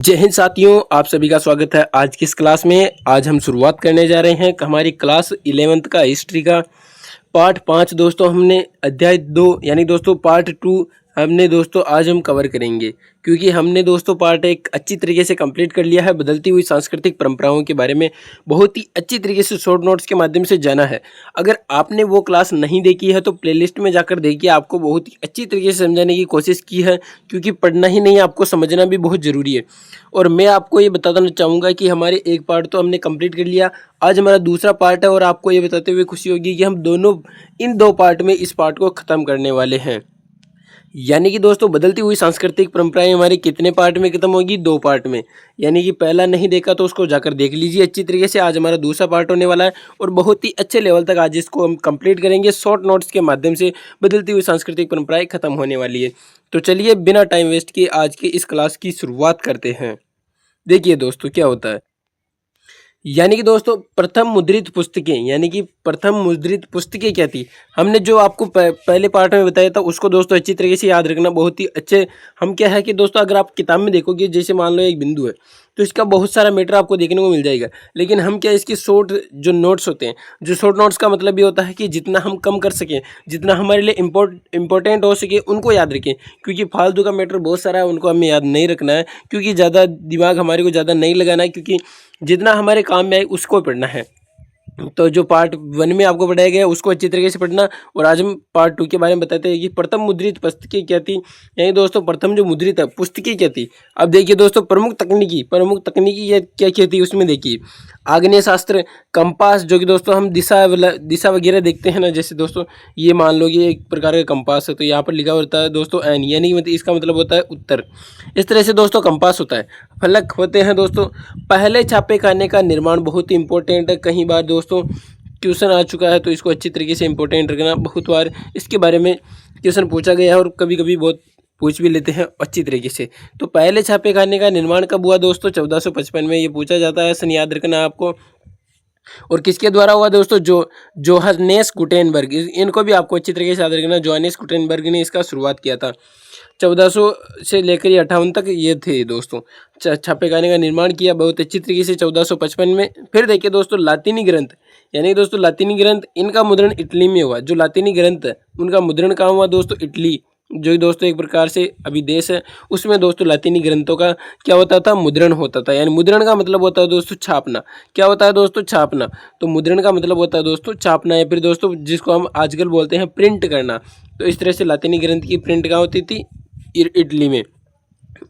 जय हिंद साथियों, आप सभी का स्वागत है आज की इस क्लास में। आज हम शुरुआत करने जा रहे हैं हमारी क्लास 11th का हिस्ट्री का पार्ट 5 दोस्तों। हमने अध्याय 2 यानी दोस्तों पार्ट 2 हमने दोस्तों आज हम कवर करेंगे, क्योंकि हमने दोस्तों पार्ट 1 अच्छी तरीके से कंप्लीट कर लिया है। बदलती हुई सांस्कृतिक परंपराओं के बारे में बहुत ही अच्छी तरीके से शॉर्ट नोट्स के माध्यम से जाना है। अगर आपने वो क्लास नहीं देखी है तो प्लेलिस्ट में जाकर देखिए, आपको बहुत ही अच्छी तरीके से समझाने की कोशिश की है, क्योंकि पढ़ना ही नहीं आपको समझना भी बहुत ज़रूरी है। और मैं आपको ये बताना चाहूँगा कि हमारे एक पार्ट तो हमने कंप्लीट कर लिया, आज हमारा दूसरा पार्ट है और आपको ये बताते हुए खुशी होगी कि हम इन दो पार्ट में इस पार्ट को ख़त्म करने वाले हैं। यानी कि दोस्तों बदलती हुई सांस्कृतिक परंपराएं हमारे कितने पार्ट में खत्म होगी? 2 पार्ट में। यानी कि पहला नहीं देखा तो उसको जाकर देख लीजिए अच्छी तरीके से। आज हमारा दूसरा पार्ट होने वाला है और बहुत ही अच्छे लेवल तक आज इसको हम कंप्लीट करेंगे शॉर्ट नोट्स के माध्यम से। बदलती हुई सांस्कृतिक परंपराएं खत्म होने वाली है। तो चलिए बिना टाइम वेस्ट किए आज की इस क्लास की शुरुआत करते हैं। देखिए दोस्तों क्या होता है, यानी कि दोस्तों प्रथम मुद्रित पुस्तकें, यानी कि प्रथम मुद्रित पुस्तकें क्या थी? हमने जो आपको पहले पार्ट में बताया था उसको दोस्तों अच्छी तरीके से याद रखना, बहुत ही अच्छे। हम क्या है कि दोस्तों अगर आप किताब में देखोगे, जैसे मान लो एक बिंदु है तो इसका बहुत सारा मैटर आपको देखने को मिल जाएगा, लेकिन हम क्या इसकी शॉर्ट जो नोट्स होते हैं, जो शॉर्ट नोट्स का मतलब ये होता है कि जितना हम कम कर सकें, जितना हमारे लिए इम्पोर्टेंट हो सके उनको याद रखें, क्योंकि फालतू का मैटर बहुत सारा है उनको हमें याद नहीं रखना है, क्योंकि ज़्यादा दिमाग हमारे को ज़्यादा नहीं लगाना है, क्योंकि जितना हमारे काम में आए उसको पढ़ना है। तो जो पार्ट 1 में आपको पढ़ाया गया है उसको अच्छी तरीके से पढ़ना, और आज हम पार्ट 2 के बारे में बताते हैं कि प्रथम मुद्रित पुस्तकें क्या थी। यानी दोस्तों प्रथम जो मुद्रित पुस्तकें क्या थी। अब देखिए दोस्तों प्रमुख तकनीकी क्या क्या थी उसमें देखिए। आग्नेय शास्त्र, कंपास, जो कि दोस्तों हम दिशा वगैरह देखते हैं ना, जैसे दोस्तों ये मान लो ये एक प्रकार का कंपास है, तो यहाँ पर लिखा होता है दोस्तों एन, यानी मतलब इसका मतलब होता है उत्तर। इस तरह से दोस्तों कंपास होता है। फलक होते हैं दोस्तों। पहले छापे खाने का निर्माण बहुत ही इंपॉर्टेंट है, कई बार दोस्तों क्वेश्चन आ चुका है, तो इसको अच्छी तरीके से इंपॉर्टेंट रखना। बहुत बार इसके बारे में क्वेश्चन पूछा गया है और कभी कभी बहुत पूछ भी लेते हैं अच्छी तरीके से। तो पहले छापे खाने का निर्माण कब हुआ दोस्तों? 1455 में। ये पूछा जाता है, सन याद रखना आपको। और किसके द्वारा हुआ दोस्तों? जोहानेस गुटेनबर्ग, इनको भी आपको अच्छी तरीके से याद रखना। जोहानेस गुटेनबर्ग ने इसका शुरुआत किया था। 1400 से लेकर 58 तक ये थे दोस्तों। छापे खाने का निर्माण किया बहुत अच्छी तरीके से 1455 में। फिर देखिए दोस्तों लातीनी ग्रंथ, यानी दोस्तों लातीनी ग्रंथ, इनका मुद्रण इटली में हुआ। जो लातीनी ग्रंथ है उनका मुद्रण कहाँ हुआ दोस्तों? इटली, जो दोस्तों एक प्रकार से अभी देश है, उसमें दोस्तों लातीनी ग्रंथों का क्या होता था? मुद्रण होता था। यानी मुद्रण का मतलब होता है दोस्तों छापना। क्या होता है दोस्तों? छापना। तो मुद्रण का मतलब होता है दोस्तों छापना, या फिर दोस्तों जिसको हम आजकल बोलते हैं प्रिंट करना। तो इस तरह से लातीनी ग्रंथ की प्रिंट कहाँ होती थी? इटली में।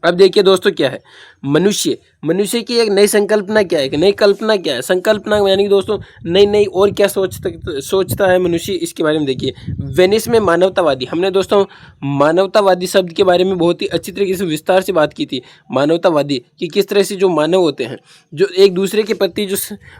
अब देखिए दोस्तों क्या है, मनुष्य की एक नई संकल्पना क्या है? एक नई कल्पना क्या है? संकल्पना यानी दोस्तों नई और क्या सोचता है मनुष्य, इसके बारे में देखिए। वेनिस में मानवतावादी, हमने दोस्तों मानवतावादी शब्द के बारे में बहुत ही अच्छी तरीके से विस्तार से बात की थी। मानवतावादी कि किस तरह से जो मानव होते हैं, जो एक दूसरे के प्रति जो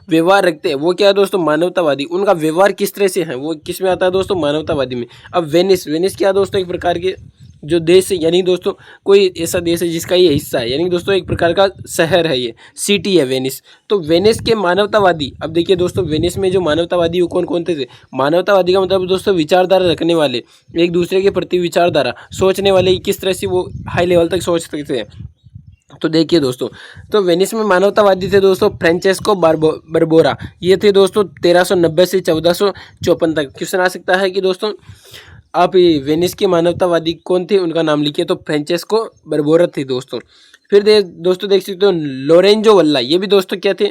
व्यवहार रखते हैं, वो क्या है दोस्तों? मानवतावादी। उनका व्यवहार किस तरह से है, वो किस में आता है दोस्तों? मानवतावादी में। अब वेनिस क्या दोस्तों? एक प्रकार के जो देश है, यानी दोस्तों कोई ऐसा देश है जिसका ये हिस्सा है, यानी दोस्तों एक प्रकार का शहर है, ये सिटी है वेनिस। तो वेनिस के मानवतावादी, अब देखिए दोस्तों वेनिस में जो मानवतावादी वो कौन कौन थे? मानवतावादी का मतलब दोस्तों विचारधारा रखने वाले, एक दूसरे के प्रति विचारधारा सोचने वाले, किस तरह से वो हाई लेवल तक सोच सकते हैं। तो देखिए दोस्तों, तो वेनिस में मानवतावादी थे दोस्तों फ्रांचेस्को बारबोरा। ये थे दोस्तों 1390 से 1454 तक। क्वेश्चन आ सकता है कि दोस्तों आप वेनिस के मानवतावादी कौन थे, उनका नाम लिखिए। तो फ्रांचेस्को बारबोरा थे दोस्तों। फिर दोस्तों देख सकते हो लोरेंजो वल्ला, ये भी दोस्तों क्या थे?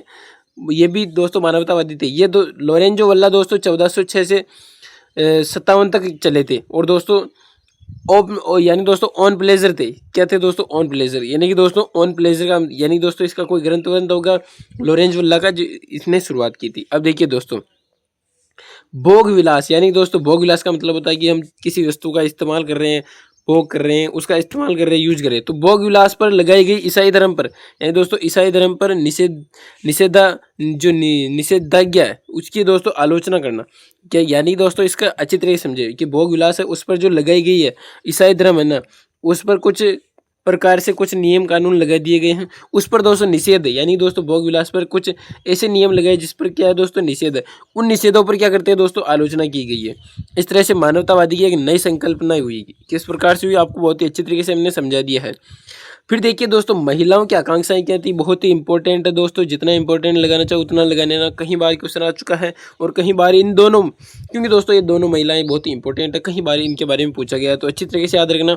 ये भी दोस्तों मानवतावादी थे। ये लोरेंजो वल्ला दोस्तों 1406 से 57 तक चले थे। और दोस्तों यानी दोस्तों ऑन प्लेजर थे। क्या थे दोस्तों? ऑन प्लेजर, यानी कि दोस्तों ऑन प्लेजर का यानी दोस्तों इसका कोई ग्रंथ होगा लोरेंज वल्ला का, जो इसने शुरुआत की थी। अब देखिए दोस्तों भोग विलास, यानी दोस्तों भोग विलास का मतलब होता है कि हम किसी वस्तु का इस्तेमाल कर रहे हैं, भोग कर रहे हैं, उसका इस्तेमाल कर रहे हैं, यूज कर रहे हैं। तो भोग विलास पर लगाई गई ईसाई धर्म पर, यानी दोस्तों ईसाई धर्म पर निषेधाज्ञा है उसकी दोस्तों आलोचना करना। क्या यानी दोस्तों इसका अच्छी तरह से समझे कि भोग विलास है उस पर जो लगाई गई है, ईसाई धर्म है ना, उस पर कुछ प्रकार से कुछ नियम कानून लगा दिए गए हैं, उस पर दोस्तों निषेध है। यानी दोस्तों भोग विलास पर कुछ ऐसे नियम लगाए जिस पर क्या है दोस्तों निषेध है। उन निषेधों पर क्या करते हैं दोस्तों? आलोचना की गई है। इस तरह से मानवतावादी की एक नई संकल्पना हुई, किस प्रकार से हुई आपको बहुत ही अच्छी तरीके से हमने समझा दिया है। फिर देखिए दोस्तों महिलाओं की आकांक्षाएं क्या थी, बहुत ही इंपॉर्टेंट है दोस्तों, जितना इंपॉर्टेंट लगाना चाहो उतना लगाने ना। कहीं बार क्वेश्चन आ चुका है और कहीं बार इन दोनों, क्योंकि दोस्तों ये दोनों महिलाएं बहुत ही इंपॉर्टेंट है, कहीं बार इनके बारे में पूछा गया है, तो अच्छी तरीके से याद रखना।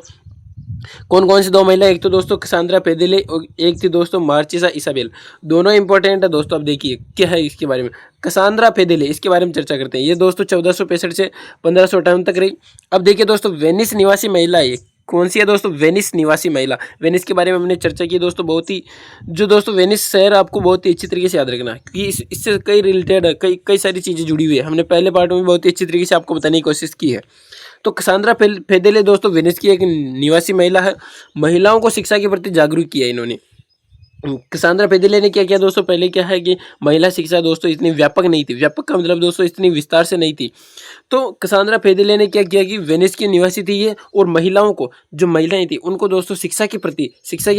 कौन कौन सी दो महिला, एक तो दोस्तों कैसांड्रा फेदेले और एक थी दोस्तों मार्चिसा इसाबेल। दोनों इंपॉर्टेंट है दोस्तों। अब देखिए क्या है इसके बारे में, कैसांड्रा फेदेले, इसके बारे में चर्चा करते हैं। ये दोस्तों 1465 से 1558 तक रही। अब देखिए दोस्तों वेनिस निवासी महिला है, कौन सी है दोस्तों, वेनिस निवासी महिला। वेनिस के बारे में हमने चर्चा की दोस्तों, बहुत ही जो दोस्तों वेनिस शहर आपको बहुत ही अच्छी तरीके से याद रखना है, क्योंकि इससे कई रिलेटेड कई कई सारी चीज़ें जुड़ी हुई है। हमने पहले पार्ट में बहुत ही अच्छी तरीके से आपको बताने की कोशिश की है। तो कैसांड्रा फेदेले दोस्तों वेनिस की एक निवासी महिला है, महिलाओं को शिक्षा के प्रति जागरूक किया इन्होंने। कैसांड्रा फेदेले ने क्या किया दोस्तों, पहले क्या है कि महिला शिक्षा दोस्तों इतनी व्यापक नहीं थी, व्यापक का मतलब दोस्तों इतनी विस्तार से नहीं थी। तो कैसांड्रा फेदेले ने क्या किया कि वेनिस की निवासी थी ये, और महिलाओं को, जो महिलाएं थी उनको दोस्तों शिक्षा के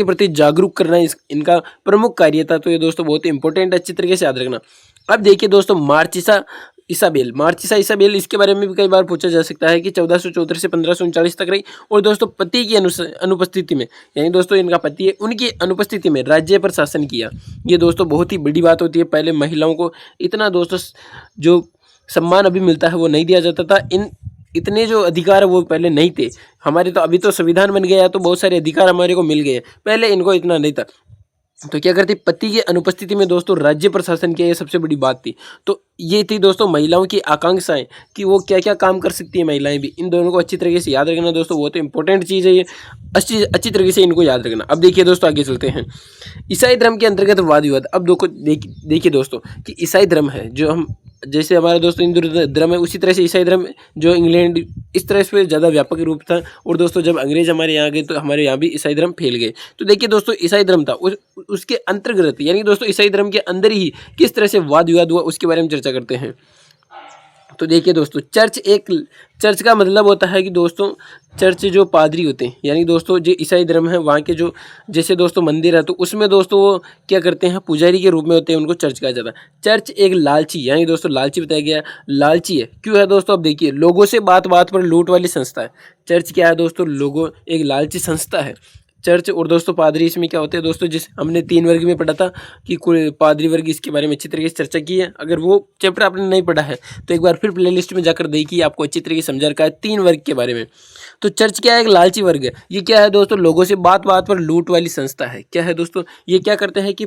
प्रति जागरूक करना इनका प्रमुख कार्य था। तो ये दोस्तों बहुत ही इंपॉर्टेंट, अच्छी तरीके से याद रखना। अब देखिए दोस्तों मार्चिसा इसाबेल, इसके बारे में भी कई बार पूछा जा सकता है कि 1474 से 1539 तक रही, और दोस्तों पति की अनुपस्थिति में, यानी दोस्तों इनका पति है उनकी अनुपस्थिति में राज्य पर शासन किया। ये दोस्तों बहुत ही बड़ी बात होती है। पहले महिलाओं को इतना दोस्तों जो सम्मान अभी मिलता है वो नहीं दिया जाता था, इतने जो अधिकार वो पहले नहीं थे हमारे। तो अभी तो संविधान बन गया तो बहुत सारे अधिकार हमारे को मिल गए, पहले इनको इतना नहीं था। तो क्या करती, पति की अनुपस्थिति में दोस्तों राज्य प्रशासन किया, ये सबसे बड़ी बात थी। तो ये थी दोस्तों महिलाओं की आकांक्षाएं कि वो क्या क्या काम कर सकती है महिलाएं भी। इन दोनों को अच्छी तरीके से याद रखना दोस्तों, बहुत इंपॉर्टेंट चीज़ है ये, अच्छी तरीके से इनको याद रखना। अब देखिए दोस्तों आगे चलते हैं, ईसाई धर्म के अंतर्गत वाद विवाद। अब देखिए दोस्तों कि ईसाई धर्म है जो हम, जैसे हमारा दोस्तों हिंदू धर्म है उसी तरह से ईसाई धर्म जो इंग्लैंड इस तरह से ज़्यादा व्यापक रूप था। और दोस्तों जब अंग्रेज हमारे यहाँ गए तो हमारे यहाँ भी ईसाई धर्म फैल गए। तो देखिए दोस्तों ईसाई धर्म था उसके अंतर्गत, यानी दोस्तों ईसाई धर्म के अंदर ही किस तरह से वाद विवाद हुआ उसके बारे में चर्चा करते हैं। तो देखिए दोस्तों चर्च का मतलब होता है कि दोस्तों चर्च जो पादरी होते हैं, यानी दोस्तों जो ईसाई धर्म है वहाँ के जो जैसे दोस्तों मंदिर है तो उसमें दोस्तों वो क्या करते हैं, पुजारी के रूप में होते हैं, उनको चर्च कहा जाता है। चर्च एक लालची, यानी दोस्तों लालची बताया गया है, लालची है। क्यों है दोस्तों, अब देखिए लोगों से बात बात पर लूट वाली संस्था है। चर्च क्या है दोस्तों, लोगों एक लालची संस्था है चर्च। और दोस्तों पादरी इसमें क्या होते हैं दोस्तों, जिस हमने 3 वर्ग में पढ़ा था कि कोई पादरी वर्ग, इसके बारे में अच्छी तरीके से चर्चा की है। अगर वो चैप्टर आपने नहीं पढ़ा है तो एक बार फिर प्लेलिस्ट में जाकर देखिए, आपको अच्छी तरीके से समझा रखा है 3 वर्ग के बारे में। तो चर्च क्या है, एक लालची वर्ग है। ये क्या है दोस्तों, लोगों से बात बात पर लूट वाली संस्था है। क्या है दोस्तों, ये क्या करते हैं कि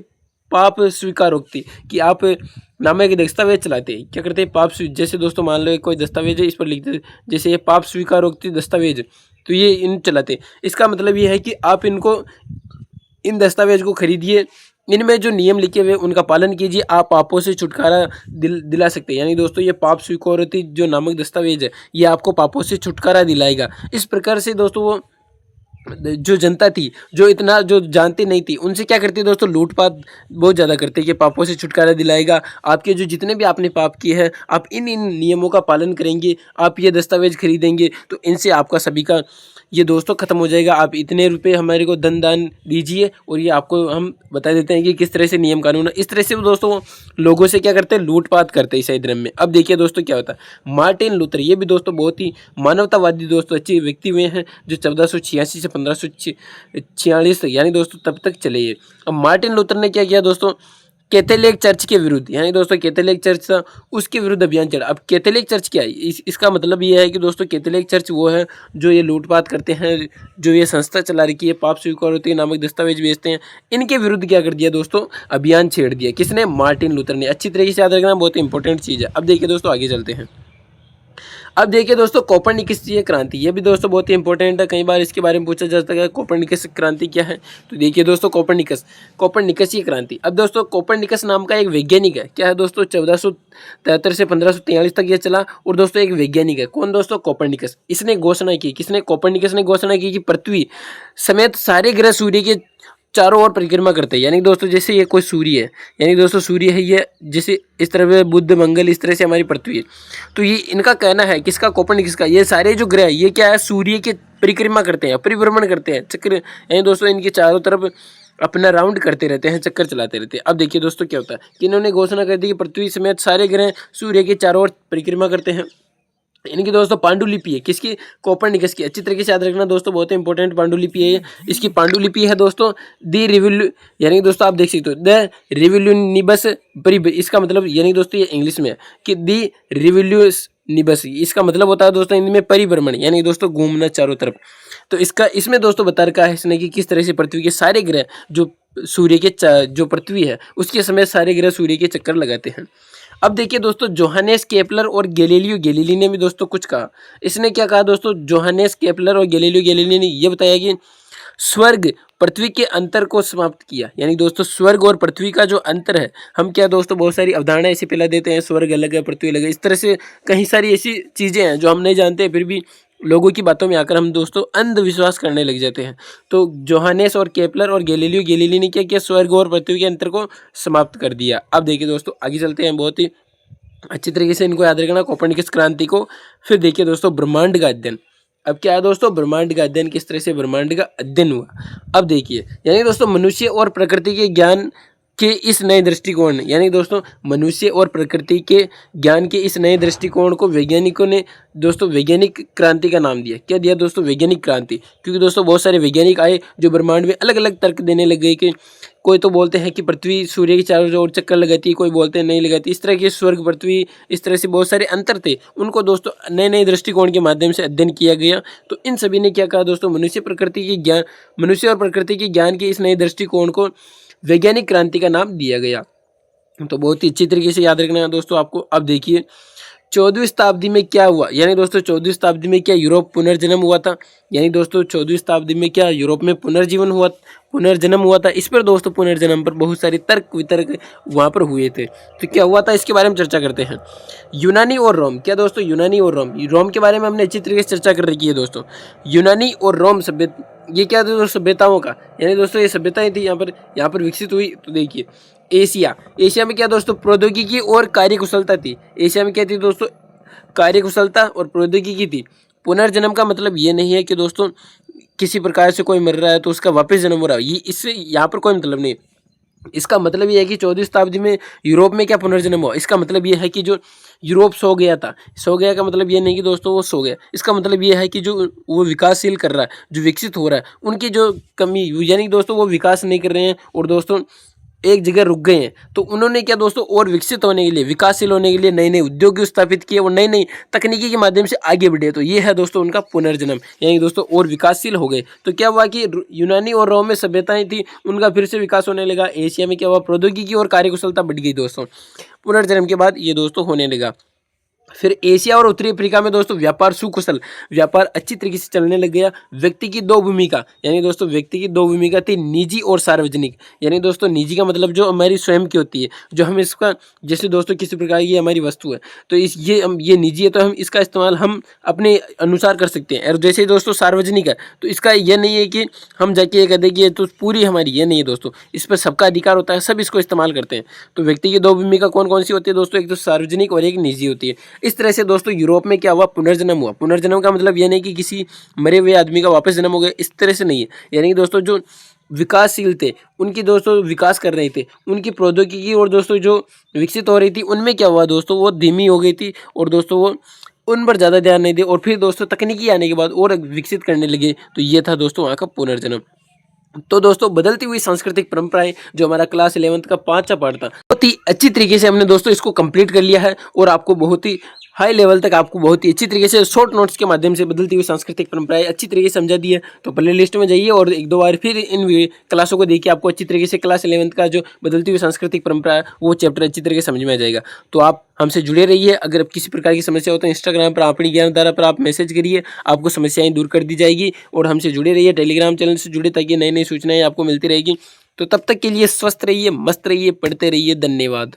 पाप स्वीकारोक्ति, कि आप नामे के दस्तावेज चलाते हैं। क्या करते हैं, पाप जैसे दोस्तों मान लो कोई दस्तावेज है, इस पर लिखते जैसे ये पाप स्वीकारोक्ति दस्तावेज, तो ये इन चलाते। इसका मतलब ये है कि आप इन दस्तावेज को खरीदिए, इनमें जो नियम लिखे हुए उनका पालन कीजिए, आप पापों से छुटकारा दिला सकते हैं। यानी दोस्तों ये पाप स्वीकारोक्ति जो नामक दस्तावेज है ये आपको पापों से छुटकारा दिलाएगा। इस प्रकार से दोस्तों वो जो जनता थी जो इतना जो जानती नहीं थी उनसे क्या करती है दोस्तों, लूटपाट बहुत ज़्यादा करती है कि पापों से छुटकारा दिलाएगा। आपके जो जितने भी आपने पाप किए हैं आप इन नियमों का पालन करेंगे, आप ये दस्तावेज खरीदेंगे तो इनसे आपका सभी का ये दोस्तों ख़त्म हो जाएगा। आप इतने रुपए हमारे को दान दीजिए और ये आपको हम बता देते हैं कि किस तरह से नियम कानून है। इस तरह से वो दोस्तों लोगों से क्या करते हैं, लूटपाट करते हैं ईसाई धर्म में। अब देखिए दोस्तों क्या होता है, मार्टिन लूथर, ये भी दोस्तों बहुत ही मानवतावादी दोस्तों अच्छे व्यक्ति हुए हैं जो 1486 से 1546 तक, यानी दोस्तों तब तक चले ये। अब मार्टिन लूथर ने क्या किया दोस्तों, कैथोलिक चर्च के विरुद्ध, यानी दोस्तों कैथोलिक चर्च था उसके विरुद्ध अभियान चला। अब कैथोलिक चर्च क्या है, इसका मतलब ये है कि दोस्तों कैथोलिक चर्च वो है जो ये लूटपाट करते हैं, जो ये संस्था चला रखी है, पाप स्वीकारोक्ति नामक दस्तावेज बेचते हैं, इनके विरुद्ध क्या कर दिया दोस्तों, अभियान छेड़ दिया। किसने, मार्टिन लूथर ने। अच्छी तरीके से याद रखना, बहुत इंपॉर्टेंट चीज़ है। अब देखिए दोस्तों आगे चलते हैं। अब देखिए दोस्तों कोपरनिकस की क्रांति, ये भी दोस्तों बहुत ही इंपॉर्टेंट है, कई बार इसके बारे में पूछा जाता है कोपरनिकस क्रांति क्या है। तो देखिए दोस्तों कोपरनिकस की क्रांति। अब दोस्तों कोपरनिकस नाम का एक वैज्ञानिक है, क्या है दोस्तों, 1473 से 1543 तक ये चला। और दोस्तों एक वैज्ञानिक है, कौन दोस्तों, कोपरनिकस। इसने घोषणा की, किसने, कोपरनिकस ने घोषणा की कि पृथ्वी समेत सारे ग्रह सूर्य के चारों ओर परिक्रमा करते हैं। यानी दोस्तों जैसे ये कोई सूर्य है, यानी दोस्तों सूर्य है ये, जैसे इस तरह से बुध मंगल इस तरह से हमारी पृथ्वी है। तो ये इनका कहना है, किसका, कोपरनिकस का, ये सारे जो ग्रह ये क्या है, सूर्य के परिक्रमा करते हैं, परिभ्रमण करते हैं, चक्र, यानी दोस्तों इनके चारों तरफ अपना राउंड करते रहते हैं, चक्कर चलाते रहते हैं। अब देखिए दोस्तों क्या होता है कि इन्होंने घोषणा कर दी कि पृथ्वी समेत सारे ग्रह सूर्य के चारों ओर परिक्रमा करते हैं। यानी कि दोस्तों पांडुलिपि है किसकी, कोपरनिकस की। अच्छी तरीके से याद रखना दोस्तों, बहुत इंपॉर्टेंट पांडुलिपि है ये। इसकी पांडुलिपि है दोस्तों दी रिवोल्यू, यानी दोस्तों आप देख सकते हो द रिवोल्यूनिबस परिब, इसका मतलब यानी दोस्तों ये इंग्लिश में है कि दी रिवोल्यूस निबस, इसका मतलब होता है दोस्तों हिंदी में परिभ्रमण, यानी दोस्तों घूमना चारों तरफ। तो इसका इसमें दोस्तों बता रखा है इसने कि किस तरह से पृथ्वी के सारे ग्रह जो सूर्य के जो पृथ्वी है उसके समय सारे ग्रह सूर्य के चक्कर लगाते हैं। अब देखिए दोस्तों जोहानेस केपलर और गैलीलियो गैलीली ने भी दोस्तों कुछ कहा। इसने क्या कहा दोस्तों, जोहानेस केपलर और गैलीलियो गैलीली ने यह बताया कि स्वर्ग पृथ्वी के अंतर को समाप्त किया, यानी दोस्तों स्वर्ग और पृथ्वी का जो अंतर है, हम क्या दोस्तों बहुत सारी अवधारणाएं ऐसे पहला देते हैं, स्वर्ग अलग है पृथ्वी अलग है, इस तरह से कई सारी ऐसी चीज़ें हैं जो हम नहीं जानते, फिर भी लोगों की बातों में आकर हम दोस्तों अंधविश्वास करने लग जाते हैं। तो जोहानेस और केपलर और गैलीलियो गैलीली ने क्या किया, स्वर्ग और पृथ्वी के अंतर को समाप्त कर दिया। अब देखिए दोस्तों आगे चलते हैं, बहुत ही अच्छी तरीके से इनको याद रखना, कोपरनिकस क्रांति को। फिर देखिए दोस्तों ब्रह्मांड का अध्ययन। अब क्या है दोस्तों, ब्रह्मांड का अध्ययन, किस तरह से ब्रह्मांड का अध्ययन हुआ। अब देखिए यानी दोस्तों मनुष्य और प्रकृति के ज्ञान के इस नए दृष्टिकोण, यानी दोस्तों मनुष्य और प्रकृति के ज्ञान के इस नए दृष्टिकोण को वैज्ञानिकों ने दोस्तों वैज्ञानिक क्रांति का नाम दिया। क्या दिया दोस्तों, वैज्ञानिक क्रांति, क्योंकि दोस्तों बहुत सारे वैज्ञानिक आए जो ब्रह्मांड में अलग अलग तर्क देने लग गए कि कोई तो बोलते हैं कि पृथ्वी सूर्य के चारों ओर चक्कर लगाती है, कोई बोलते हैं नहीं लगाती, इस तरह के स्वर्ग पृथ्वी, इस तरह से बहुत सारे अंतर थे, उनको दोस्तों नए नए दृष्टिकोण के माध्यम से अध्ययन किया गया। तो इन सभी ने क्या कहा दोस्तों, मनुष्य और प्रकृति के ज्ञान के इस नए दृष्टिकोण को वैज्ञानिक क्रांति का नाम दिया गया। तो बहुत ही अच्छी तरीके से याद रखना है दोस्तों आपको। अब देखिए 14वीं शताब्दी में क्या हुआ, यानी दोस्तों 14वीं शताब्दी में क्या यूरोप पुनर्जन्म हुआ था, यानी दोस्तों 14वीं शताब्दी में क्या यूरोप में पुनर्जन्म हुआ था। इस पर दोस्तों पुनर्जन्म पर बहुत सारे तर्क वितर्क वहाँ पर हुए थे। तो क्या हुआ था इसके बारे में चर्चा करते हैं। यूनानी और रोम, क्या दोस्तों यूनानी और रोम के बारे में हमने अच्छी तरीके से चर्चा कर रखी है दोस्तों। यूनानी और रोम सभ्यता, ये क्या था दोस्तों, सभ्यताओं का, यानी दोस्तों ये सभ्यताएं थी यहाँ पर विकसित हुई। तो देखिए एशिया में क्या दोस्तों प्रौद्योगिकी और कार्यकुशलता थी। एशिया में क्या थी दोस्तों, कार्यकुशलता और प्रौद्योगिकी थी। पुनर्जन्म का मतलब ये नहीं है कि दोस्तों किसी प्रकार से कोई मर रहा है तो उसका वापस जन्म हो रहा है, ये इससे यहाँ पर कोई मतलब नहीं। इसका मतलब ये है कि 14वीं शताब्दी में यूरोप में क्या पुनर्जन्म हुआ, इसका मतलब ये है कि जो यूरोप सो गया था, सो गया का मतलब ये नहीं कि दोस्तों वो सो गया, इसका मतलब ये है कि जो वो विकासशील कर रहा है, जो विकसित हो रहा है, उनकी जो कमी, यानी दोस्तों वो विकास नहीं कर रहे हैं और दोस्तों एक जगह रुक गए हैं। तो उन्होंने क्या दोस्तों और विकसित होने के लिए, विकासशील होने के लिए नए नए उद्योग स्थापित किए और नई नई तकनीकी के माध्यम से आगे बढ़े। तो ये है दोस्तों उनका पुनर्जन्म, यानी दोस्तों और विकासशील हो गए। तो क्या हुआ कि यूनानी और रोम में सभ्यताएं थी, उनका फिर से विकास होने लगा। एशिया में क्या हुआ, प्रौद्योगिकी और कार्यकुशलता बढ़ गई दोस्तों। पुनर्जन्म के बाद ये दोस्तों होने लगा। फिर एशिया और उत्तरी अफ्रीका में दोस्तों व्यापार सुकुशल, व्यापार अच्छी तरीके से चलने लग गया। व्यक्ति की दो भूमिका, यानी दोस्तों व्यक्ति की दो भूमिका थी, निजी और सार्वजनिक। यानी दोस्तों निजी का मतलब जो हमारी स्वयं की होती है, जो हम इसका, जैसे दोस्तों किसी प्रकार की हमारी वस्तु है तो ये निजी है तो हम इसका इस्तेमाल हम अपने अनुसार कर सकते हैं। और जैसे दोस्तों सार्वजनिक है तो इसका यह नहीं है कि हम जाके ये कह दें कि ये तो पूरी हमारी, ये नहीं है दोस्तों, इस पर सबका अधिकार होता है, सब इसको इस्तेमाल करते हैं। तो व्यक्ति की दो भूमिका कौन कौन सी होती है दोस्तों, एक तो सार्वजनिक और एक निजी होती है। इस तरह से दोस्तों यूरोप में क्या हुआ, पुनर्जन्म हुआ। पुनर्जन्म का मतलब यह नहीं कि किसी मरे हुए आदमी का वापस जन्म हो गया, इस तरह से नहीं है। यानी कि दोस्तों जो विकासशील थे, उनकी दोस्तों विकास कर रहे थे, उनकी प्रौद्योगिकी और दोस्तों जो विकसित हो रही थी, उनमें क्या हुआ दोस्तों, वो धीमी हो गई थी और दोस्तों वो उन पर ज़्यादा ध्यान नहीं दे और फिर दोस्तों तकनीकी आने के बाद और विकसित करने लगे। तो ये था दोस्तों वहाँ का पुनर्जन्म। तो दोस्तों बदलती हुई सांस्कृतिक परंपराएं, जो हमारा क्लास 11th का 5वां पार्ट था, बहुत ही अच्छी तरीके से हमने दोस्तों इसको कंप्लीट कर लिया है और आपको बहुत ही हाई लेवल तक आपको बहुत ही अच्छी तरीके से शॉर्ट नोट्स के माध्यम से बदलती हुई सांस्कृतिक परंपराएं अच्छी तरीके से समझा दी है। तो प्ले लिस्ट में जाइए और एक दो बार फिर इन क्लासों को देखिए, आपको अच्छी तरीके से क्लास 11th का जो बदलती हुई सांस्कृतिक परंपरा है वो चैप्टर अच्छी तरीके से समझ में आ जाएगा। तो आप हमसे जुड़े रहिए। अगर किसी प्रकार की समस्या हो तो इंस्टाग्राम पर अपनी ज्ञानधारा पर आप मैसेज करिए, आपको समस्याएं दूर कर दी जाएगी। और हमसे जुड़े रहिए, टेलीग्राम चैनल से जुड़े ताकि नई नई सूचनाएं आपको मिलती रहेगी। तो तब तक के लिए स्वस्थ रहिए, मस्त रहिए, पढ़ते रहिए। धन्यवाद।